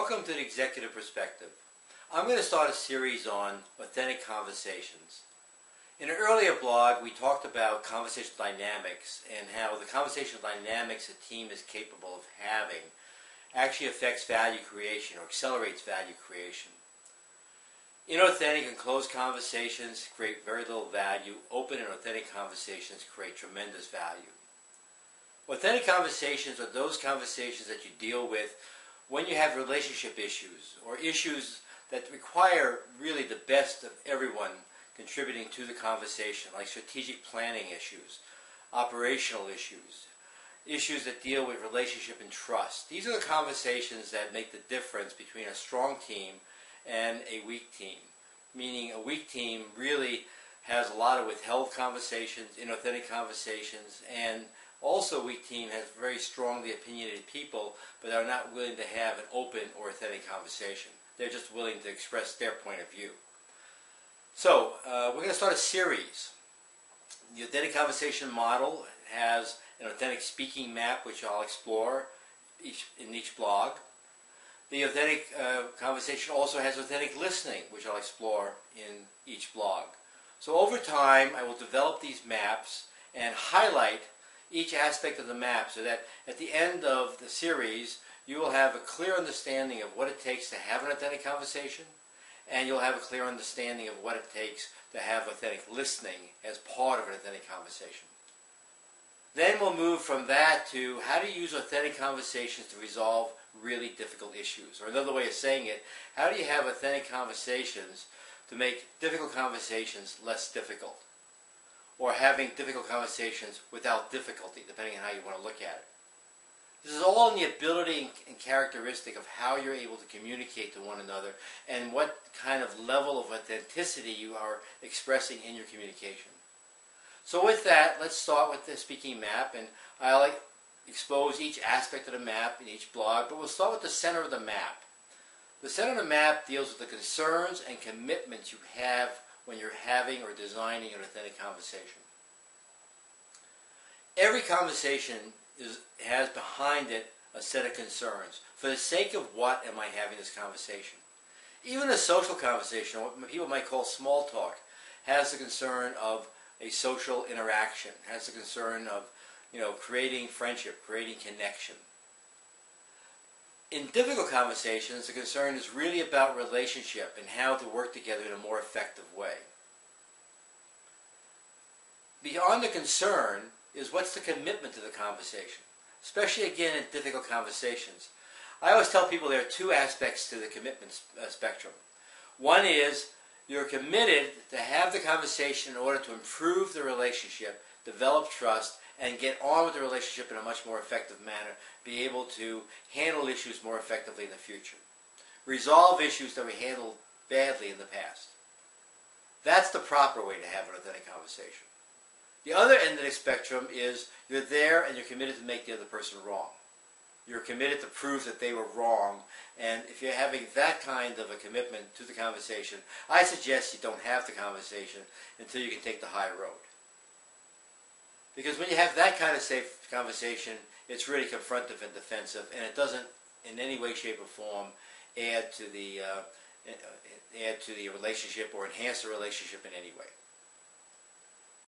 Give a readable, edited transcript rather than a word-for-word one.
Welcome to the Executive Perspective. I'm going to start a series on authentic conversations. In an earlier blog, we talked about conversational dynamics and how the conversational dynamics a team is capable of having actually affects value creation or accelerates value creation. Inauthentic and closed conversations create very little value. Open and authentic conversations create tremendous value. Authentic conversations are those conversations that you deal with when you have relationship issues or issues that require really the best of everyone contributing to the conversation, like strategic planning issues, operational issues, issues that deal with relationship and trust. These are the conversations that make the difference between a strong team and a weak team, meaning a weak team really has a lot of withheld conversations, inauthentic conversations, and also a weak team has very strongly opinionated people, but are not willing to have an open or authentic conversation. They're just willing to express their point of view. So, we're going to start a series. The authentic conversation model has an authentic speaking map, which I'll explore in each blog. The authentic conversation also has authentic listening, which I'll explore in each blog. So over time, I will develop these maps and highlight each aspect of the map so that at the end of the series, you will have a clear understanding of what it takes to have an authentic conversation, and you'll have a clear understanding of what it takes to have authentic listening as part of an authentic conversation. Then we'll move from that to how to use authentic conversations to resolve really difficult issues. Or another way of saying it, how do you have authentic conversations to make difficult conversations less difficult? Or having difficult conversations without difficulty, depending on how you want to look at it. This is all in the ability and characteristic of how you're able to communicate to one another and what kind of level of authenticity you are expressing in your communication. So with that, let's start with the speaking map, and I'll expose each aspect of the map in each blog, but we'll start with the center of the map. The center of the map deals with the concerns and commitments you have when you're having or designing an authentic conversation. Every conversation has behind it a set of concerns. For the sake of what am I having this conversation? Even a social conversation, what people might call small talk, has the concern of a social interaction, has the concern of creating friendship, creating connection. In difficult conversations, the concern is really about relationship and how to work together in a more effective way. Beyond the concern is what's the commitment to the conversation, especially again in difficult conversations. I always tell people there are two aspects to the commitment spectrum. One is you're committed to have the conversation in order to improve the relationship, develop trust, and get on with the relationship in a much more effective manner, be able to handle issues more effectively in the future. Resolve issues that we handled badly in the past. That's the proper way to have an authentic conversation. The other end of the spectrum is you're there and you're committed to make the other person wrong. You're committed to prove that they were wrong, and if you're having that kind of a commitment to the conversation, I suggest you don't have the conversation until you can take the high road. Because when you have that kind of safe conversation, it's really confrontive and defensive, and it doesn't in any way, shape, or form add to the relationship or enhance the relationship in any way.